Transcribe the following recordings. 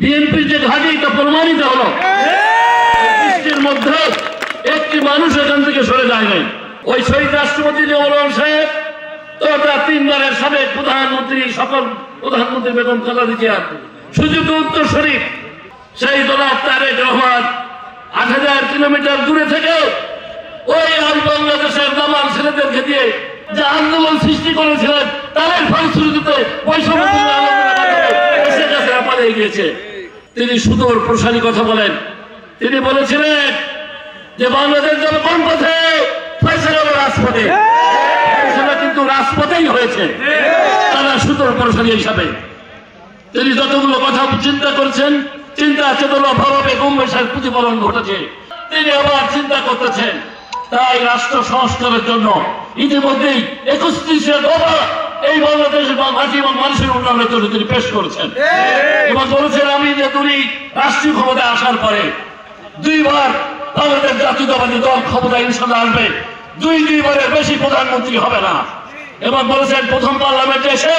বিএনপির যে ঘাঁটি তা প্রমাণিত হলো। বৃষ্টির মধ্যে একটি মানুষ এখান থেকে সরে যায় নাই। ওই শহীদ রাষ্ট্রপতি জিয়াউর রহমান সাহেব তথা তিনবারের সাবেক প্রধানমন্ত্রী, সকল প্রধানমন্ত্রী বেগম খালেদা জিয়া সুযোগ্য উত্তরসূরি সেই জনাব তারেক রহমান ৮,০০০ কিলোমিটার দূরে থেকে ওই বাংলাদেশের নামান ছেলেদেরকে দিয়ে যে আন্দোলন সৃষ্টি করেছিলেন তাদের ফলশ্রুতিতে পালিয়ে গিয়েছে। তিনি সুদূর প্রসারী কথা বলেন। তিনি বলেছিলেন যে বাংলাদেশ যাবে কোন পথে? ফয়সালা রাজপথে। ফয়সালা কিন্তু রাজপথেই হয়েছে। তারা সুদূর প্রসারী হিসাবে তিনি যতগুলো কথা চিন্তা করছেন, চিন্তা চেতনা ভাবে গম্ভীর প্রতিফলন ঘটেছে। তিনি আবার চিন্তা করতেছেন। তাই রাষ্ট্র সংস্কারের জন্য ইতিমধ্যেই ৩১ দফা এই বাংলাদেশের মাটি এবং মানুষের উন্নয়নের জন্য তিনি পেশ করেছেন এবং বলেছেন আমি যে তুমি রাষ্ট্রীয় ক্ষমতায় আসার পরে ২ বার বাংলাদেশ জাতীয়তাবাদী দল ক্ষমতায় ইনশাল্লাহ আসবে, ২বারের বেশি প্রধানমন্ত্রী হবে না। এবং বলেছেন প্রথম পার্লামেন্টে এসে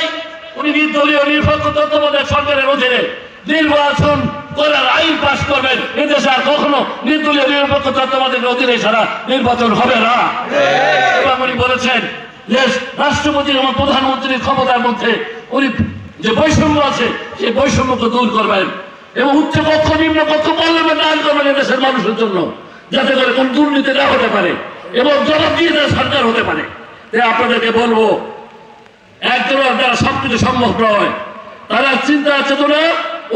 উনি নির্দলীয় নিরপেক্ষ তত্ত্বাবধায়ক সরকারের অধীনে নির্বাচন করার আইন পাশ করবেন। এদেশে আর কখনো নির্দলীয় নিরপেক্ষ তত্ত্বাবধায়কের অধীনে ছাড়া নির্বাচন হবে না। এবং উনি বলেছেন যে রাষ্ট্রপতি এবং প্রধানমন্ত্রীর ক্ষমতার মধ্যে উনি যে বৈষম্য আছে সেই বৈষম্যকে দূর করবেন এবং উচ্চ কক্ষ নিম্ন কক্ষ পার্লামেন্ট আইন করবেন এদেশের মানুষের জন্য, যাতে করে কোন দুর্নীতি না হতে পারে এবং জবাবদিহিতার সরকার হতে পারে। তাই আপনাদেরকে বলবো একজনের দ্বারা সবকিছু সম্ভব নয়। তারা চিন্তা চেতনা,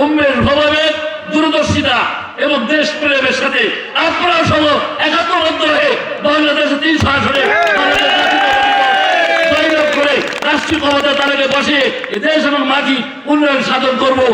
উম্মের ভাবে, দূরদর্শিতা এবং দেশ প্রেমের সাথে আপনারা সহ একাত্মবদ্ধ হয়ে বাংলাদেশে ৩০০ আসনে রাষ্ট্রীয় ক্ষমতা তাদেরকে বসে দেশ এবং মাটি উন্নয়ন সাধন করবো।